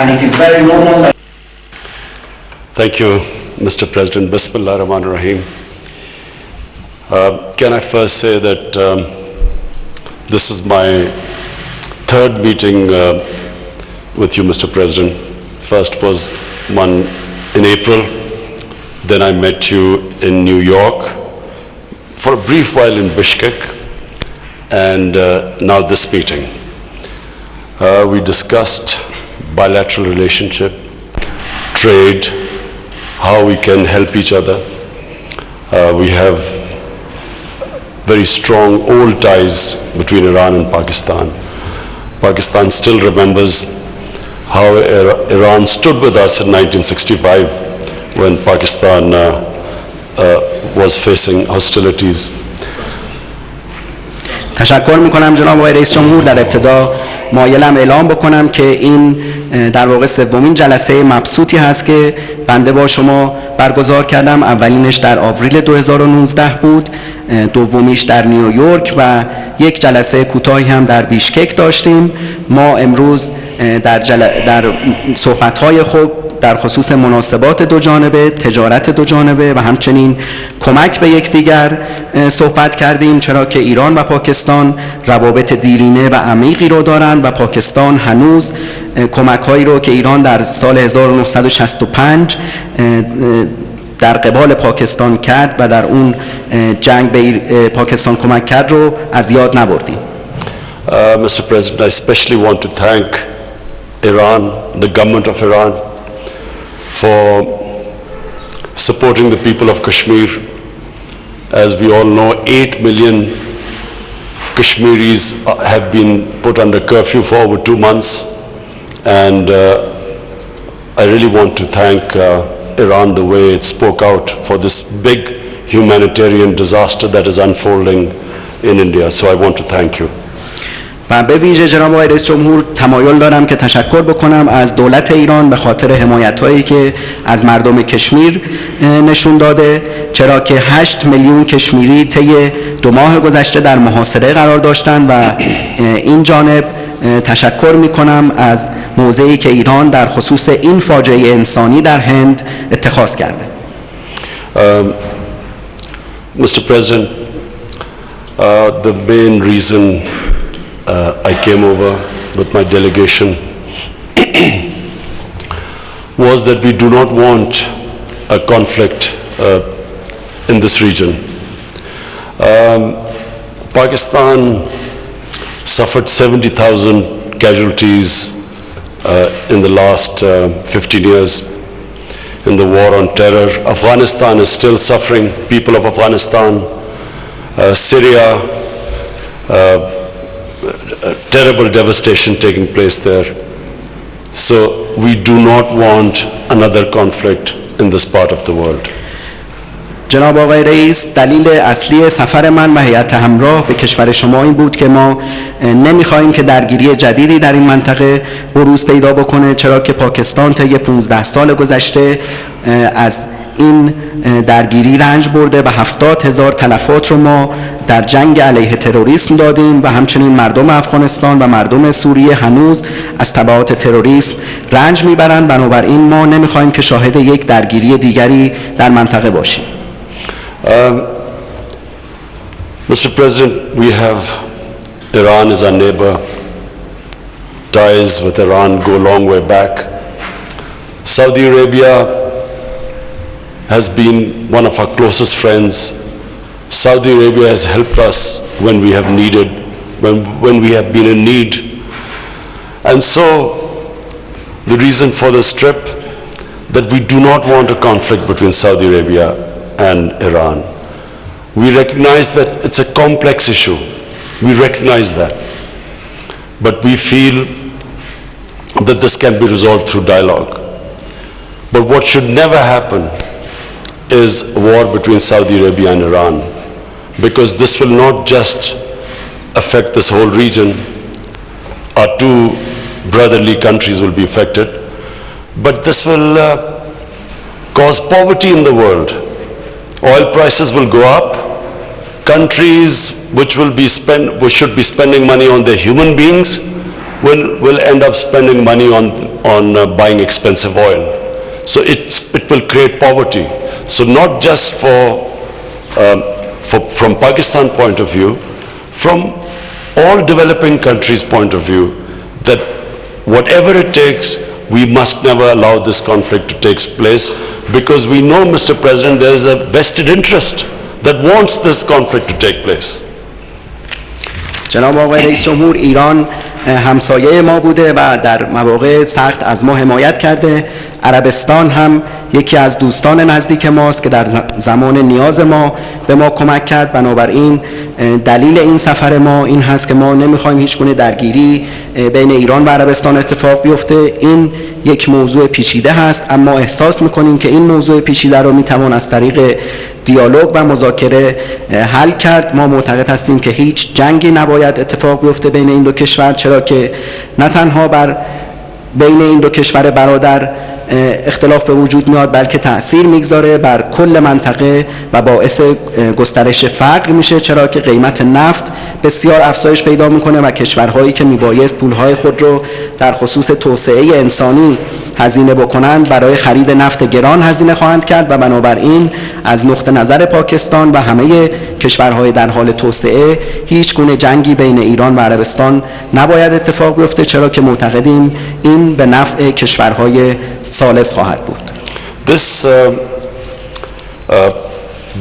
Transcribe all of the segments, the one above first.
and it is very normal that Thank you, Mr. President. Bismillah ar-Rahman ar-Rahim. Can I first say that this is my third meeting with you, Mr. President. First was one in April, then I met you in New York for a brief while in Bishkek, and now this meeting. We discussed bilateral relationship, trade, how we can help each other. We have very strong old ties between Iran and Pakistan. Pakistan still remembers how Iran stood with us in 1965 when Pakistan was facing hostilities. تشکر میکنم جناب آقای رئیس جمهور. در ابتدا مایلم اعلام بکنم که این در واقع سومین جلسه مبسوطی هست که بنده با شما برگزار کردم. اولینش در آوریل 2019 بود، دومیش در نیویورک و یک جلسه کوتاهی هم در بیشکک داشتیم. ما امروز در صحبت‌های خود در خصوص مناسبات دو جانبه، تجارت دو جانبه و همچنین کمک به یکدیگر صحبت کردیم، چرا که ایران و پاکستان روابط دیرینه و عمیقی رو دارند و پاکستان هنوز کمک‌هایی رو که ایران در سال 1965 در قبال پاکستان کرد و در اون جنگ به پاکستان کمک کرد رو از یاد نبردیم. Mr. President, I especially want to thank Iran, the government of Iran, for supporting the people of Kashmir. As we all know, 8 million Kashmiris have been put under curfew for over 2 months, and I really want to thank Iran the way it spoke out for this big humanitarian disaster that is unfolding in India. So I want to thank you. و به ویژه جناب آقای رئیس جمهور تمایل دارم که تشکر بکنم از دولت ایران به خاطر حمایت‌هایی که از مردم کشمیر نشون داده، چرا که 8 میلیون کشمیری طی 2 ماه گذشته در محاصره قرار داشتند و این جانب تشکر می‌کنم از موضعی که ایران در خصوص این فاجعه انسانی در هند اتخاذ کرده. Mr. President, the main reason I came over with my delegation was that we do not want a conflict in this region. Pakistan suffered 70,000 casualties in the last 15 years in the war on terror. Afghanistan is still suffering, people of Afghanistan, Syria, terrible devastation taking place there. So we do not want another conflict in this part of the world. جناب آقای رئیس، دلیل اصلی سفر من و هیئت همراه به کشور شما این بود که ما نمیخواهیم که درگیری جدیدی در این منطقه بروز پیدا بکنه، چرا که پاکستان طی 15 سال گذشته از این درگیری رنج برده و 70,000 تلفات رو ما در جنگ علیه تروریسم دادیم و همچنین مردم افغانستان و مردم سوریه هنوز از تبعات تروریسم رنج میبرند. بنابراین ما نمیخواهیم که شاهد یک درگیری دیگری در منطقه باشیم. Mr. President, we have Iran as our neighbor. Ties with Iran go a long way back. Saudi Arabia has been one of our closest friends. Saudi Arabia has helped us when we have needed, when we have been in need. And so the reason for this trip, that we do not want a conflict between Saudi Arabia and Iran. We recognize that it's a complex issue. We recognize that. But we feel that this can be resolved through dialogue. But what should never happen is a war between Saudi Arabia and Iran, because this will not just affect this whole region. Our 2 brotherly countries will be affected, but this will cause poverty in the world. Oil prices will go up. Countries which should be spending money on their human beings will end up spending money on buying expensive oil. So it will create poverty. So not just from Pakistan point of view, from all developing countries' point of view, that whatever it takes, we must never allow this conflict to take place, because we know, Mr. President, there is a vested interest that wants this conflict to take place. جناب آقای رئیس جمهور، ایران همسایه ما بوده و در مواقع سخت از ما حمایت کرده. عربستان هم یکی از دوستان نزدیک ماست که در زمان نیاز ما به ما کمک کرد. بنابراین دلیل این سفر ما این هست که ما نمیخوایم هیچ گونه درگیری بین ایران و عربستان اتفاق بیفته. این یک موضوع پیچیده هست، اما احساس میکنیم که این موضوع پیچیده رو میتوان از طریق دیالوگ و مذاکره حل کرد. ما معتقد هستیم که هیچ جنگی نباید اتفاق بیفته بین این دو کشور، چرا که نه تنها بر بین این دو کشور برادر اختلاف به وجود میاد، بلکه تأثیر میگذاره بر کل منطقه و باعث گسترش فقر میشه، چرا که قیمت نفت بسیار افزایش پیدا میکنه و کشورهایی که میبایست پولهای خود رو در خصوص توسعه انسانی هزینه بکنند برای خرید نفت گران هزینه خواهند کرد و بنابراین از نقطه نظر پاکستان و همه کشورهای در حال توسعه هیچ گونه جنگی بین ایران و عربستان نباید اتفاق بیفته، چرا که معتقدیم این به نفع کشورهای ثالث خواهد بود.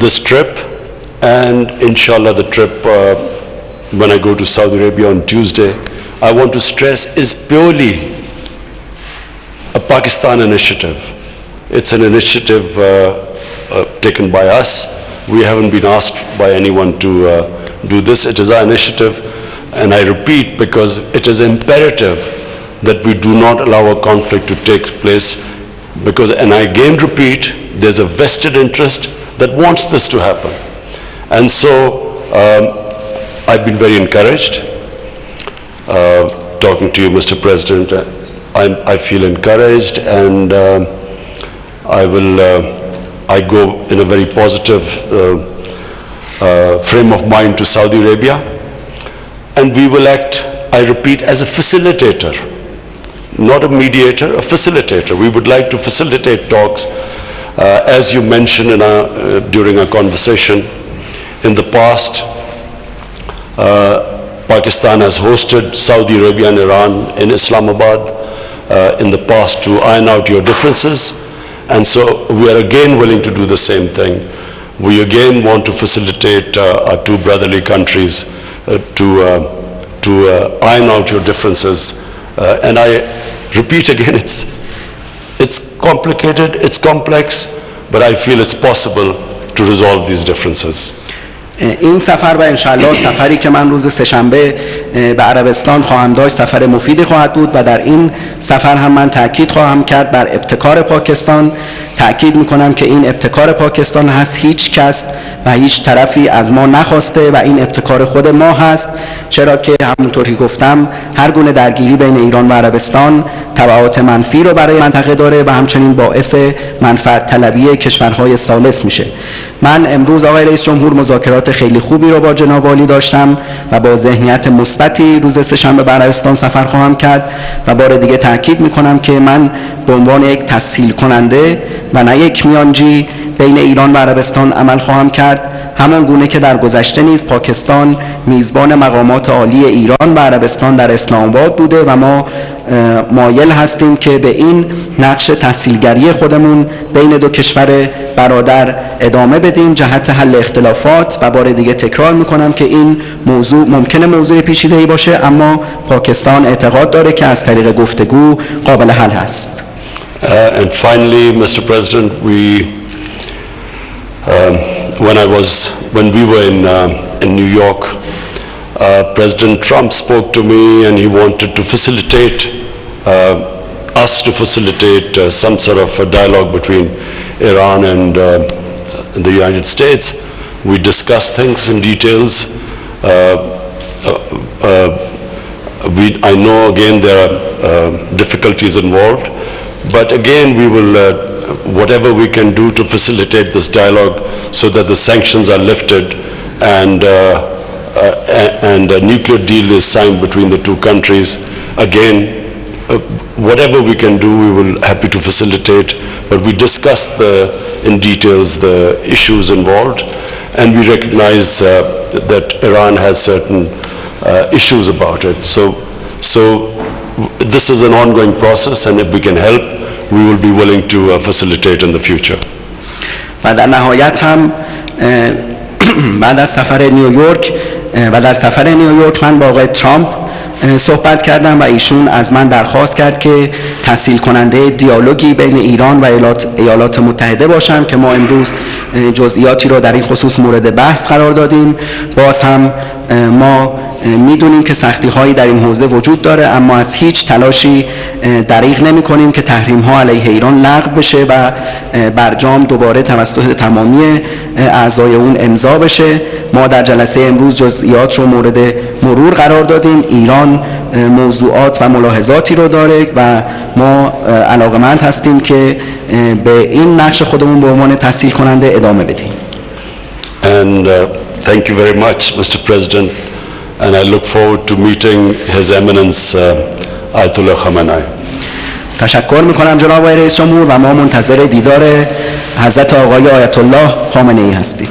This trip and inshallah the trip when I go to Saudi Arabia on Tuesday, I want to stress is purely a Pakistan initiative. It's an initiative taken by us. We haven't been asked by anyone to do this. It is our initiative, and I repeat, because it is imperative that we do not allow a conflict to take place, because, and I again repeat, there's a vested interest that wants this to happen. And so I've been very encouraged talking to you, Mr. President. I feel encouraged, and I go in a very positive frame of mind to Saudi Arabia, and we will act, I repeat, as a facilitator, not a mediator, a facilitator. We would like to facilitate talks, as you mentioned during our conversation. In the past, Pakistan has hosted Saudi Arabia and Iran in Islamabad in the past to iron out your differences, and so we are again willing to do the same thing. We again want to facilitate our two brotherly countries to iron out your differences, and I repeat again, it's complicated, it's complex, but I feel it's possible to resolve these differences. این سفر و انشالله سفری که من روز سه‌شنبه به عربستان خواهم داشت سفر مفیدی خواهد بود و در این سفر هم من تاکید خواهم کرد بر ابتکار پاکستان. تاکید میکنم که این ابتکار پاکستان هست، هیچ کس و هیچ طرفی از ما نخواسته و این ابتکار خود ما هست، چرا که همونطور که گفتم هر گونه درگیری بین ایران و عربستان تبعات منفی رو برای منطقه داره و همچنین باعث منفعت طلبی کشورهای ثالث میشه. من امروز آقای رئیس جمهور مذاکرات خیلی خوبی رو با جناب عالی داشتم و با ذهنیت مثبتی روز سه‌شنبه به عربستان سفر خواهم کرد و بار دیگه تاکید میکنم که من به عنوان یک تسهیل کننده و نه یک میانجی بین ایران و عربستان عمل خواهم کرد، همان گونه که در گذشته نیز پاکستان میزبان مقامات عالی ایران و عربستان در اسلام آباد بوده و ما مایل هستیم که به این نقش تسهیلگری خودمون بین دو کشور برادر ادامه بدیم جهت حل اختلافات. و بار دیگه تکرار میکنم که این موضوع ممکنه موضوع پیچیده‌ای باشه، اما پاکستان اعتقاد داره که از طریق گفتگو قابل حل هست. And finally, Mr. President, when we were in New York, President Trump spoke to me and he wanted to facilitate some sort of a dialogue between Iran and the United States. We discussed things in details. I know again there are difficulties involved, but again we will whatever we can do to facilitate this dialogue so that the sanctions are lifted and a nuclear deal is signed between the two countries, again, whatever we can do, we will happy to facilitate, but we discussed in details the issues involved, and we recognize that Iran has certain issues about it. So this is an ongoing process, and if we can help, we will be willing to facilitate in the future. و در نهایت هم بعد از سفر نیویورک و در سفر نیویورک من با آقای ترامپ صحبت کردم و ایشون از من درخواست کرد که تسهیل کننده دیالوگی بین ایران و ایالات متحده باشم که ما امروز جزئیاتی رو در این خصوص مورد بحث قرار دادیم. باز هم ما میدونیم که سختی هایی در این حوزه وجود داره، اما از هیچ تلاشی دریغ نمی کنیم که تحریم ها علیه ایران لغو بشه و برجام دوباره توسط تمامی اعضای اون امضا بشه. ما در جلسه امروز جزئیات رو مورد مرور قرار دادیم. ایران موضوعات و ملاحظاتی رو داره و ما علاقمند هستیم که به این نقش خودمون به عنوان تسهیل کننده ادامه بدیم. And thank you very much, Mr. President, and I look forward to meeting His Eminence Ayatollah Khamenei. تشکر میکنم جناب آقای رئیس جمهور و ما منتظر دیدار حضرت آقای آیت الله خامنه ای هستیم.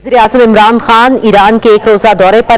वज़ीर-ए-आज़म Imran Khan Iran के एक रोज़ा दौरे पर